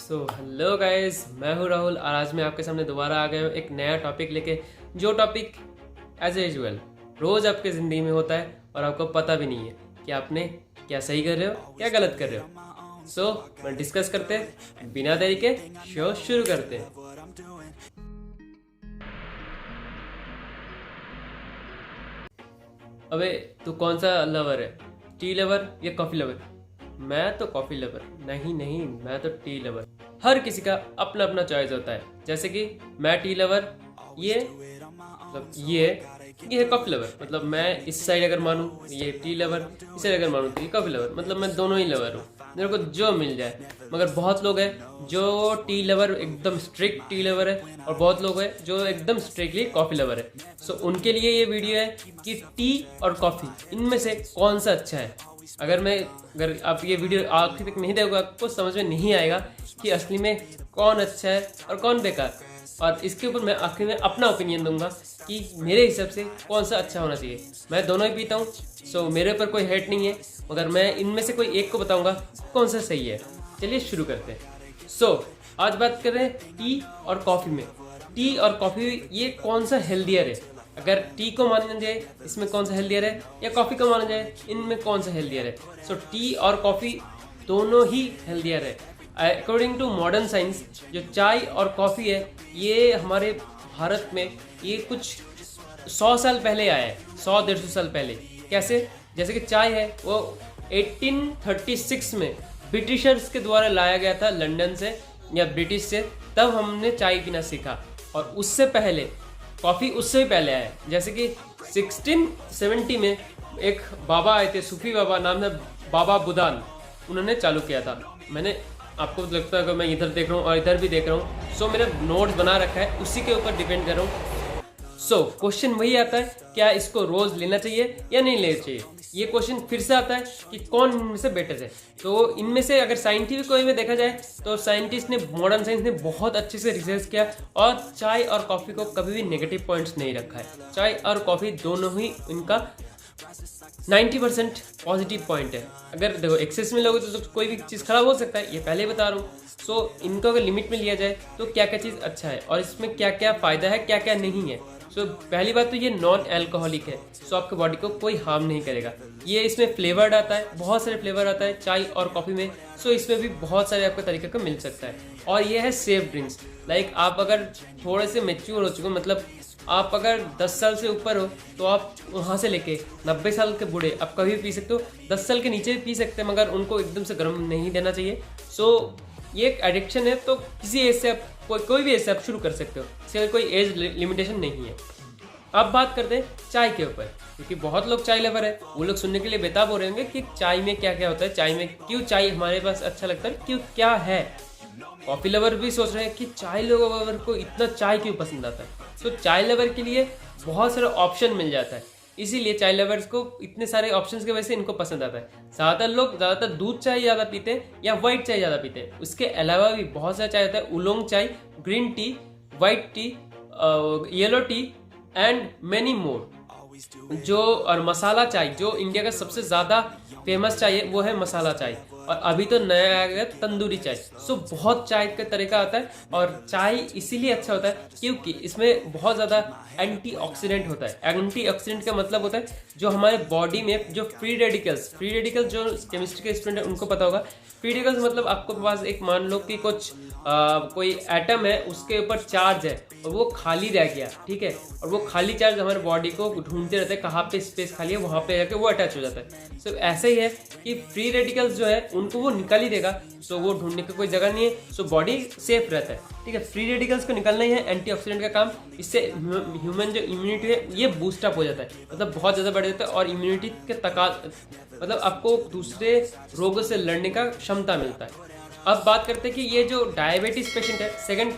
Hello guys, मैं हूँ राहुल और आज मैं आपके सामने दोबारा आ गया हूँ एक नया टॉपिक लेके। जो टॉपिक एज यूजुअल रोज आपके ज़िंदगी में होता है और आपको पता भी नहीं है कि आपने क्या सही कर रहे हो क्या गलत कर रहे हो। मैं डिस्कस करते हैं, बिना देरी के शो शुरू करते हैं। अबे तू कौन सा लवर है, टी लवर या कॉफी लवर? मैं तो कॉफी लवर। नहीं, मैं तो टी लवर। हर किसी का अपना अपना चॉइस होता है। जैसे कि मैं टी लवर, ये मतलब ये है कॉफी लवर। मतलब मैं इस साइड अगर मानूं ये टी लवर, इस साइड अगर मानूं तो ये कॉफी लवर। मतलब मैं दोनों ही लवर हूँ, मेरे को जो मिल जाए। मगर बहुत लोग हैं जो टी लवर एकदम स्ट्रिक्ट टी लवर है और बहुत लोग हैं जो एकदम स्ट्रिक्टली कॉफी लवर है। सो उनके लिए ये वीडियो है कि टी और कॉफी इनमें से कौन सा अच्छा है। अगर आप ये वीडियो आखिर तक नहीं देखोगे आपको समझ में नहीं आएगा कि असली में कौन अच्छा है और कौन बेकार। और इसके ऊपर मैं आखिर में अपना ओपिनियन दूंगा कि मेरे हिसाब से कौन सा अच्छा होना चाहिए। मैं दोनों ही पीता हूँ, सो मेरे ऊपर कोई हेट नहीं है, मगर मैं इनमें से कोई एक को बताऊंगा कौन सा सही है। चलिए शुरू करते हैं। आज बात कर रहे हैं टी और कॉफ़ी में। टी और कॉफ़ी ये कौन सा हेल्दियर है? अगर टी को माना जाए इसमें कौन सा हेल्दियर है, या कॉफ़ी को माना जाए इनमें कौन सा हेल्दियर है? टी और कॉफ़ी दोनों ही हेल्दियर है। अकॉर्डिंग टू मॉडर्न साइंस जो चाय और कॉफ़ी है ये हमारे भारत में ये कुछ 100 साल पहले आया है, 100-150 साल पहले। कैसे? जैसे कि चाय है वो 1836 में ब्रिटिशर्स के द्वारा लाया गया था लंदन से या ब्रिटिश से, तब हमने चाय पीना सीखा। और उससे पहले कॉफ़ी उससे भी पहले आया है। जैसे कि 1670 में एक बाबा आए थे, सूफी बाबा, नाम है बाबा बुदान, उन्होंने चालू किया था। मैंने आपको लगता है कि मैं इधर देख रहा हूँ और इधर भी देख रहा हूँ, मेरा नोट्स बना रखा है, उसी के ऊपर डिपेंड कर रहा हूँ। क्वेश्चन वही आता है, क्या इसको रोज लेना चाहिए या नहीं लेना चाहिए? ये क्वेश्चन फिर से आता है कि कौन इनमें से बेटर है। तो इनमें से अगर साइंटिफिक वे में देखा जाए तो साइंटिस्ट ने, मॉडर्न साइंस ने बहुत अच्छे से रिसर्च किया और चाय और कॉफ़ी को कभी भी नेगेटिव पॉइंट्स नहीं रखा है। चाय और कॉफ़ी दोनों ही इनका 90% पॉजिटिव पॉइंट है। अगर देखो एक्सेस में लोगे तो कोई भी चीज़ खराब हो सकता है, ये पहले बता रहा हूँ। इनको अगर लिमिट में लिया जाए तो क्या क्या चीज़ अच्छा है और इसमें क्या क्या फ़ायदा है, क्या क्या नहीं है। पहली बात तो ये नॉन अल्कोहलिक है, आपके बॉडी को कोई हार्म नहीं करेगा। ये इसमें फ्लेवर्ड आता है, बहुत सारे फ्लेवर आता है चाय और कॉफ़ी में। इसमें भी बहुत सारे आपको तरीके का मिल सकता है। और ये है सेफ ड्रिंक्स। आप अगर थोड़े से मेच्योर हो चुके, मतलब आप अगर 10 साल से ऊपर हो तो आप वहाँ से लेके 90 साल के बूढ़े आप कभी भी पी सकते हो। 10 साल के नीचे भी पी सकते हैं, मगर उनको एकदम से गर्म नहीं देना चाहिए। ये एक एडिक्शन है, तो किसी एज से आप कोई भी एज से आप शुरू कर सकते हो, इससे कोई एज लिमिटेशन नहीं है। अब बात करते हैं चाय के ऊपर, क्योंकि बहुत लोग चाय लवर है, वो लोग सुनने के लिए बेताब हो रहे होंगे कि चाय में क्या क्या होता है, चाय में क्यों चाय हमारे पास अच्छा लगता है, क्यों क्या है। कॉफ़ी लवर भी सोच रहे हैं कि चाय लवर को इतना चाय क्यों पसंद आता है। चाय लवर के लिए बहुत सारे ऑप्शन मिल जाता है, इसीलिए चाय लवर्स को इतने सारे ऑप्शंस की वजह से इनको पसंद आता है। ज़्यादातर दूध चाय ज़्यादा पीते हैं या वाइट चाय ज़्यादा पीते हैं। उसके अलावा भी बहुत सारा चाय होता है, उलोंग चाय, green tea, white T, yellow T and many more. और मसाला चाय, जो इंडिया का सबसे ज़्यादा फेमस चाय है वो है मसाला चाय। और अभी तो नया आ गया तंदूरी चाय। बहुत चाय का तरीका आता है और चाय इसीलिए अच्छा होता है क्योंकि इसमें बहुत ज़्यादा एंटीऑक्सीडेंट होता है। एंटीऑक्सीडेंट का मतलब होता है जो हमारे बॉडी में जो फ्री रेडिकल्स जो केमिस्ट्री के स्टूडेंट है उनको पता होगा। फ्री रेडिकल्स मतलब आपको पास एक, मान लो कि कोई एटम है, उसके ऊपर चार्ज है और वो खाली रह गया, ठीक है, और वो खाली चार्ज हमारे बॉडी को ढूंढते रहते हैं कहाँ पे स्पेस खाली है, वहाँ पे जाके वो अटैच हो जाता है। ऐसे ही है कि फ्री रेडिकल्स जो है उनको वो निकाल ही देगा, वो ढूंढने की कोई जगह नहीं है, बॉडी सेफ रहता है, ठीक है। फ्री रेडिकल्स को निकालना ही है एंटीऑक्सीडेंट का काम। इससे ह्यूमन जो इम्यूनिटी है ये बूस्ट अप हो जाता है, मतलब बहुत ज़्यादा बढ़ जाता है और इम्यूनिटी के मतलब आपको दूसरे रोगों से लड़ने का क्षमता मिलता है। अब बात करते हैं कि ये जो डायबिटीज पेशेंट है, सेकंड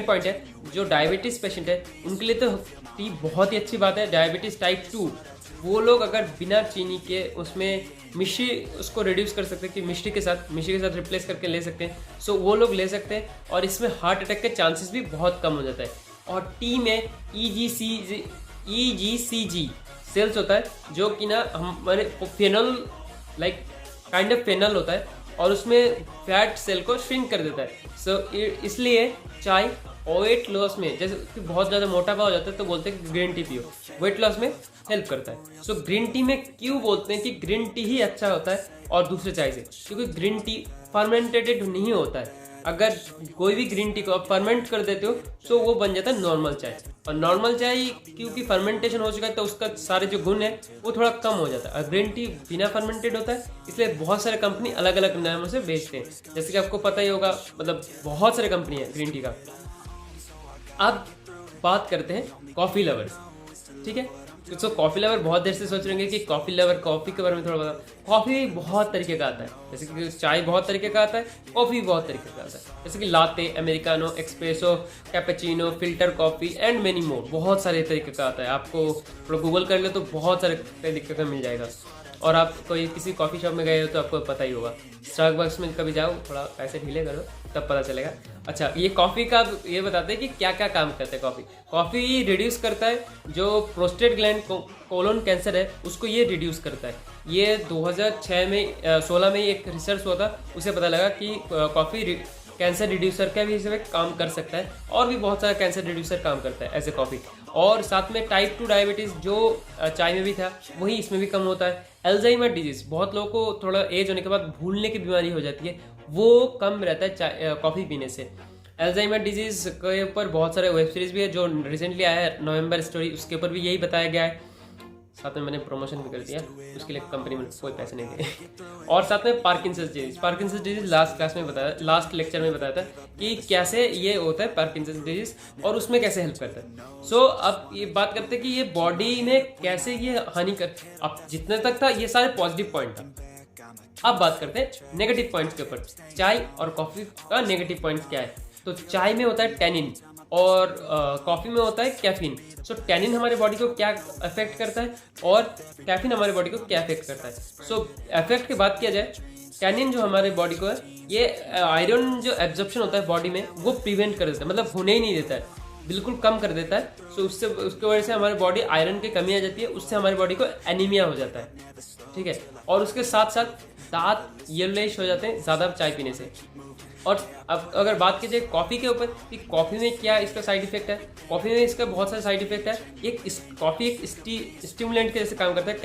पॉइंट है, जो डायबिटीज पेशेंट है उनके लिए तो टी बहुत ही अच्छी बात है। डायबिटीज टाइप 2 वो लोग अगर बिना चीनी के उसमें मिश्री उसको रिड्यूस कर सकते हैं कि मिश्री के साथ रिप्लेस करके ले सकते हैं। वो लोग ले सकते हैं और इसमें हार्ट अटैक के चांसेस भी बहुत कम हो जाता है। और टी में EGCG सेल्स होता है, जो कि ना हमारे फेनल काइंड ऑफ फेनल होता है, और उसमें फैट सेल को श्रिंक कर देता है। सो इसलिए चाय वेट लॉस में, जैसे कि बहुत ज़्यादा मोटापा हो जाता है तो बोलते हैं कि ग्रीन टी पियो, वेट लॉस में हेल्प करता है। सो ग्रीन टी में क्यों बोलते हैं कि ग्रीन टी ही अच्छा होता है और दूसरे चाय से, क्योंकि ग्रीन टी फर्मेंटेड नहीं होता है। अगर कोई भी ग्रीन टी को आप फर्मेंट कर देते हो तो वो बन जाता है नॉर्मल चाय, और नॉर्मल चाय क्योंकि फर्मेंटेशन हो चुका है तो उसका सारे जो गुण है वो थोड़ा कम हो जाता है। और ग्रीन टी बिना फर्मेंटेड होता है, इसलिए बहुत सारे कंपनी अलग अलग नामों से बेचते हैं। जैसे कि आपको पता ही होगा, मतलब बहुत सारे कंपनी है ग्रीन टी का। अब बात करते हैं कॉफ़ी लवर्स, ठीक है। तो कॉफ़ी लवर बहुत देर से सोच रहे हैं कि कॉफ़ी लवर, कॉफ़ी के बारे में थोड़ा बता। कॉफ़ी बहुत तरीके का आता है, जैसे कि चाय बहुत तरीके का आता है, कॉफ़ी बहुत तरीके का आता है। जैसे कि latte, americano, espresso, cappuccino, filter coffee and many more, बहुत सारे तरीके का आता है। आपको थोड़ा गूगल कर ले तो बहुत सारे तरीके का मिल जाएगा। और आप कोई किसी कॉफ़ी शॉप में गए हो तो आपको पता ही होगा। स्टारबक्स में कभी जाओ, थोड़ा पैसे ढीले करो तब पता चलेगा। अच्छा, ये कॉफ़ी का ये बताते हैं कि क्या क्या काम करता है कॉफ़ी। कॉफ़ी रिड्यूस करता है जो प्रोस्टेट ग्लैंड कोलोन कैंसर है, उसको ये रिड्यूस करता है। ये 2016 में एक रिसर्च हुआ था, उसे पता लगा कि कॉफ़ी कैंसर रिड्यूसर का भी हिसाब काम कर सकता है, और भी बहुत सारा कैंसर रिड्यूसर काम करता है एज ए कॉफ़ी। और साथ में टाइप 2 डायबिटीज़ जो चाय में भी था वही इसमें भी कम होता है। अल्जाइमर डिजीज़, बहुत लोगों को थोड़ा एज होने के बाद भूलने की बीमारी हो जाती है, वो कम रहता है चाय कॉफ़ी पीने से। अल्जाइमर डिजीज़ के ऊपर बहुत सारे वेब सीरीज़ भी है जो रिसेंटली आया है, नवंबर स्टोरी, उसके ऊपर भी यही बताया गया है। साथ में मैंने प्रमोशन भी कर दिया, उसके लिए कंपनी में कोई पैसे नहीं दिए। और साथ में पार्किंसंस डिजीज लास्ट लेक्चर में बताया था कि कैसे ये होता है पार्किंसंस डिजीज और उसमें कैसे हेल्प करता है। सो अब ये बात करते हैं कि ये बॉडी में कैसे ये हानि कर, अब जितने तक था ये सारे पॉजिटिव पॉइंट था। अब बात करते हैं नेगेटिव पॉइंट्स के ऊपर। चाय और कॉफ़ी का नेगेटिव पॉइंट क्या है? तो चाय में होता है टैनिन और कॉफ़ी में होता है कैफीन। सो टैनिन हमारे बॉडी को क्या अफेक्ट करता है और कैफीन हमारे बॉडी को क्या अफेक्ट करता है। सो अफेक्ट की बात किया जाए, टैनिन जो हमारे बॉडी को है, ये आयरन जो एब्जॉर्प्शन होता है बॉडी में वो प्रिवेंट कर देता है, मतलब होने ही नहीं देता है, बिल्कुल कम कर देता है। सो उससे उसकी वजह से हमारे बॉडी आयरन की कमी आ जाती है, उससे हमारी बॉडी को एनीमिया हो जाता है, ठीक है। और उसके साथ साथ दांत येलोइश हो जाते हैं ज़्यादा चाय पीने से। और अब अगर बात की जाए कॉफ़ी के ऊपर कि कॉफ़ी में क्या इसका साइड इफेक्ट है, कॉफ़ी में इसका बहुत सारे साइड इफेक्ट है। कॉफ़ी एक स्टिमुलेंट के जैसे काम करता है,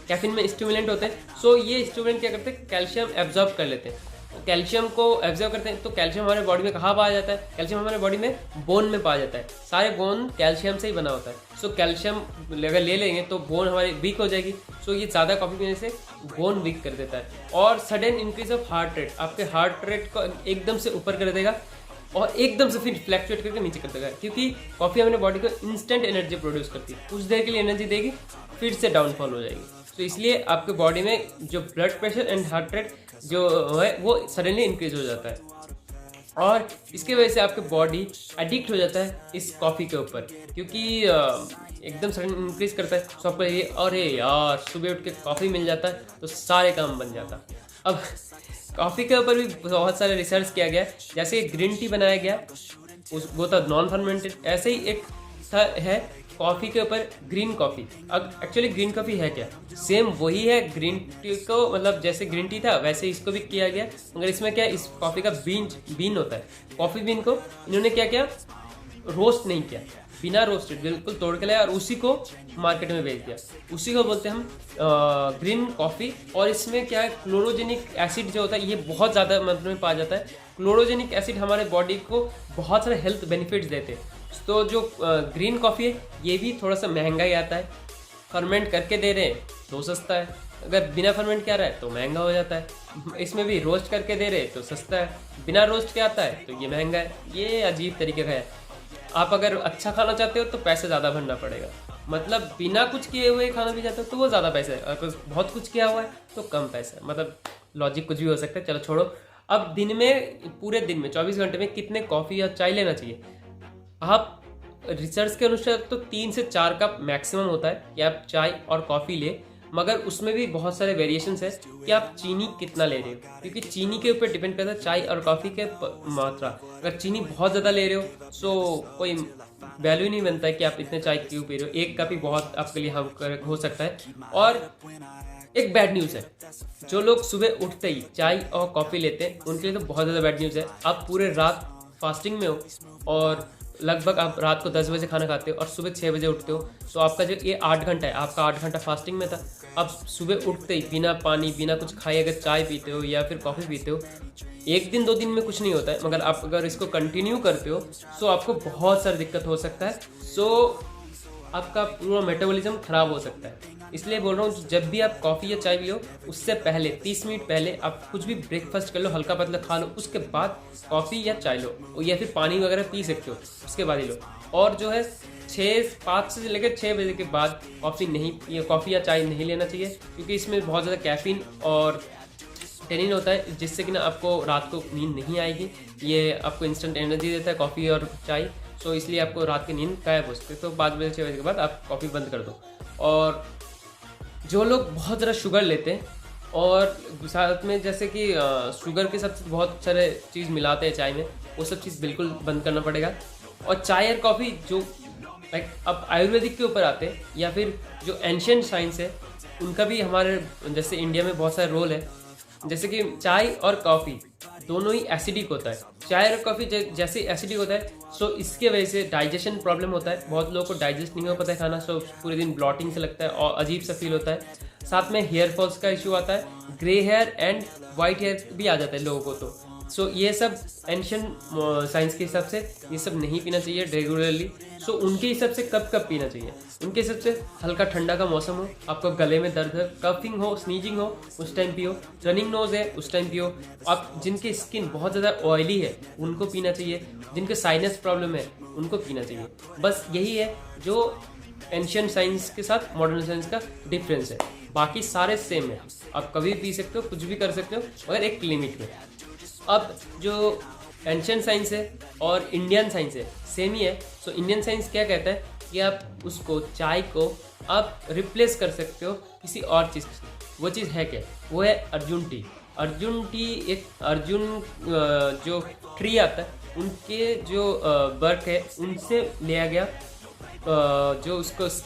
कैफीन में स्टिमुलेंट होते हैं। सो ये स्टिमुलेंट क्या करते हैं, कैल्शियम एब्जॉर्ब कर लेते हैं। कैल्शियम को एब्जॉर्ब करते हैं, तो कैल्शियम हमारे बॉडी में कहाँ पाया जाता है? कैल्शियम हमारे बॉडी में बोन में पाया जाता है। सारे बोन कैल्शियम से ही बना होता है। सो कैल्शियम अगर ले लेंगे तो बोन हमारी वीक हो जाएगी। सो ये ज़्यादा कॉफ़ी पीने से बोन वीक कर देता है। और sudden increase of heart rate, आपके हार्ट रेट को एकदम से ऊपर कर देगा और एकदम से फिर फ्लैक्चुएट करके नीचे कर देगा, क्योंकि कॉफ़ी हमारे बॉडी को इंस्टेंट एनर्जी प्रोड्यूस करती है, कुछ देर के लिए एनर्जी देगी फिर से डाउनफॉल हो जाएगी। तो इसलिए आपके बॉडी में जो blood pressure and heart rate जो है वो सडनली इंक्रीज हो जाता है, और इसके वजह से आपकी बॉडी एडिक्ट हो जाता है इस कॉफ़ी के ऊपर, क्योंकि एकदम सडन इंक्रीज करता है। तो आपको ये अरे यार सुबह उठ के कॉफ़ी मिल जाता है तो सारे काम बन जाता। अब कॉफ़ी के ऊपर भी बहुत सारे रिसर्च किया गया, जैसे ग्रीन टी बनाया गया वो था नॉन फर्मेंटेड, ऐसे ही एक है कॉफ़ी के ऊपर ग्रीन कॉफ़ी। अब एक्चुअली ग्रीन कॉफ़ी है क्या? सेम वही है ग्रीन टी को, मतलब जैसे ग्रीन टी था वैसे इसको भी किया गया, मगर इसमें क्या, इस कॉफ़ी का बीन होता है। कॉफ़ी बीन को इन्होंने क्या किया, रोस्ट नहीं किया, बिना रोस्टेड बिल्कुल तोड़ के लाया और उसी को मार्केट में बेच दिया। उसी को बोलते हैं हम ग्रीन कॉफ़ी। और इसमें क्या है, क्लोरोजेनिक एसिड जो होता है ये बहुत ज़्यादा मात्रा में पाया जाता है। क्लोरोजेनिक एसिड हमारे बॉडी को बहुत सारे हेल्थ बेनिफिट्स देते हैं। तो जो ग्रीन कॉफ़ी है ये भी थोड़ा सा महंगा ही आता है। फर्मेंट करके दे रहे हैं तो सस्ता है, अगर बिना फर्मेंट के आ रहा है तो महंगा हो जाता है। इसमें भी रोस्ट करके दे रहे हैं तो सस्ता है, बिना रोस्ट के आता है तो ये महंगा है। ये अजीब तरीके का है। आप अगर अच्छा खाना चाहते हो तो पैसे ज़्यादा भरना पड़ेगा, मतलब बिना कुछ किए हुए खाना भी चाहते हो तो वो ज़्यादा पैसा है, अगर बहुत कुछ किया हुआ है तो कम पैसा है। मतलब लॉजिक कुछ भी हो सकता है, चलो छोड़ो। अब दिन में, पूरे दिन में 24 घंटे में कितने कॉफ़ी या चाय लेना चाहिए? आप रिसर्च के अनुसार तो 3 से 4 कप मैक्सिमम होता है कि आप चाय और कॉफ़ी ले, मगर उसमें भी बहुत सारे वेरिएशंस है कि आप चीनी कितना ले रहे हो, क्योंकि चीनी के ऊपर डिपेंड करता है चाय और कॉफ़ी के मात्रा। अगर चीनी बहुत ज़्यादा ले रहे हो सो कोई वैल्यू नहीं बनता है कि आप इतने चाय क्यों पी रहे हो, 1 कप ही बहुत आपके लिए हम हो सकता है। और एक बैड न्यूज़ है, जो लोग सुबह उठते ही चाय और कॉफ़ी लेते हैं उनके लिए तो बहुत ज़्यादा बैड न्यूज़ है। आप पूरे रात फास्टिंग में हो और लगभग आप रात को 10 बजे खाना खाते हो और सुबह 6 बजे उठते हो, तो आपका जो ये 8 घंटा है, आपका 8 घंटा फास्टिंग में था। अब सुबह उठते ही बिना पानी बिना कुछ खाए अगर चाय पीते हो या फिर कॉफ़ी पीते हो, एक दिन 2 दिन में कुछ नहीं होता है, मगर आप अगर इसको कंटिन्यू करते हो तो आपको बहुत सारी दिक्कत हो सकता है। आपका पूरा मेटाबॉलिज्म खराब हो सकता है। इसलिए बोल रहा हूँ, जब भी आप कॉफ़ी या चाय पियो उससे पहले 30 मिनट पहले आप कुछ भी ब्रेकफास्ट कर लो, हल्का पतला खा लो, उसके बाद कॉफ़ी या चाय लो या फिर पानी वगैरह पी सकते हो, उसके बाद ही लो। और जो है 5 से लेकर 6 बजे के बाद कॉफ़ी या चाय नहीं लेना चाहिए, क्योंकि इसमें बहुत ज़्यादा कैफीन और टेनिन होता है, जिससे कि ना आपको रात को नींद नहीं आएगी। ये आपको इंस्टेंट एनर्जी देता है कॉफ़ी और चाय, सो इसलिए आपको रात की नींद गायब हो सकती है। तो 5 बजे 6 बजे के बाद आप कॉफ़ी बंद कर दो। और जो लोग बहुत ज़्यादा शुगर लेते हैं और साथ में जैसे कि शुगर के साथ बहुत सारे चीज़ मिलाते हैं चाय में, वो सब चीज़ बिल्कुल बंद करना पड़ेगा। और चाय और कॉफ़ी जो लाइक अब आयुर्वेदिक के ऊपर आते हैं या फिर जो एंशियंट साइंस है, उनका भी हमारे जैसे इंडिया में बहुत सारे रोल है। जैसे कि चाय और कॉफ़ी दोनों ही एसिडिक होता है। चाय और कॉफ़ी जैसे एसिडिक होता है, सो इसके वजह से डाइजेशन प्रॉब्लम होता है। बहुत लोगों को डाइजेस्ट नहीं हो पाता है खाना, सो पूरे दिन ब्लॉटिंग से लगता है और अजीब सा फील होता है। साथ में हेयर फॉल्स का इशू आता है, grey hair and white hair भी आ जाता है लोगों को। तो सो ये सब एंशियंट साइंस के हिसाब से ये सब नहीं पीना चाहिए रेगुलरली। सो उनके हिसाब से कब पीना चाहिए, उनके हिसाब से हल्का ठंडा का मौसम हो, आपको गले में दर्द है, कफिंग हो, स्नीजिंग हो, उस टाइम पियो। रनिंग नोज है उस टाइम पियो। आप जिनकी स्किन बहुत ज़्यादा ऑयली है उनको पीना चाहिए, जिनके साइनस प्रॉब्लम है उनको पीना चाहिए। बस यही है जो एंशियंट साइंस के साथ मॉडर्न साइंस का डिफरेंस है। बाकी सारे सेम है, आप कभी पी सकते हो, कुछ भी कर सकते हो, मगर एक लिमिट में। अब जो एंशियंट साइंस है और इंडियन साइंस है सेम ही है। सो इंडियन साइंस क्या कहता है कि आप उसको चाय को आप रिप्लेस कर सकते हो किसी और चीज़ से। वो चीज़ है क्या? वो है अर्जुन टी। अर्जुन टी एक अर्जुन जो ट्री आता है उनके जो बर्क है उनसे लिया गया जो उसको उस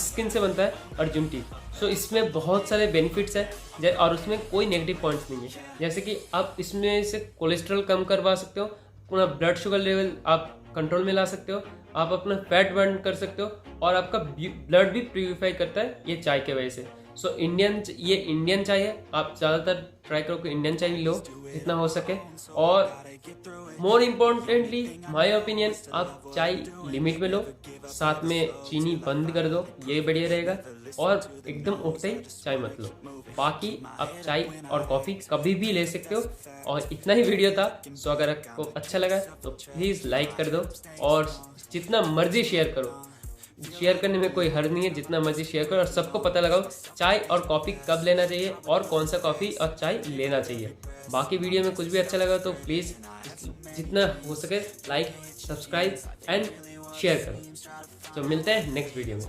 स्किन से बनता है अर्जुन टी। सो इसमें बहुत सारे बेनिफिट्स हैं और उसमें कोई नेगेटिव पॉइंट्स नहीं है। जैसे कि आप इसमें से कोलेस्ट्रॉल कम करवा सकते हो, अपना ब्लड शुगर लेवल आप कंट्रोल में ला सकते हो, आप अपना फैट बर्न कर सकते हो और आपका ब्लड भी प्यूरिफाई करता है ये चाय के वजह से। सो ये इंडियन चाय है, आप ज़्यादातर ट्राई करो कि इंडियन चाय लो जितना हो सके। और मोर इम्पोर्टेंटली माय ओपिनियन, आप चाय लिमिट में लो, साथ में चीनी बंद कर दो, ये बढ़िया रहेगा। और एकदम उठते ही चाय मत लो। बाकी आप चाय और कॉफ़ी कभी भी ले सकते हो। और इतना ही वीडियो था। सो अगर आपको अच्छा लगा तो प्लीज़ लाइक कर दो और जितना मर्जी शेयर करो। शेयर करने में कोई हर्ज नहीं है, जितना मर्जी शेयर करो और सबको पता लगाओ चाय और कॉफ़ी कब लेना चाहिए और कौन सा कॉफ़ी और चाय लेना चाहिए। बाकी वीडियो में कुछ भी अच्छा लगा तो प्लीज़ जितना हो सके लाइक, सब्सक्राइब एंड शेयर करो। तो मिलते हैं नेक्स्ट वीडियो में।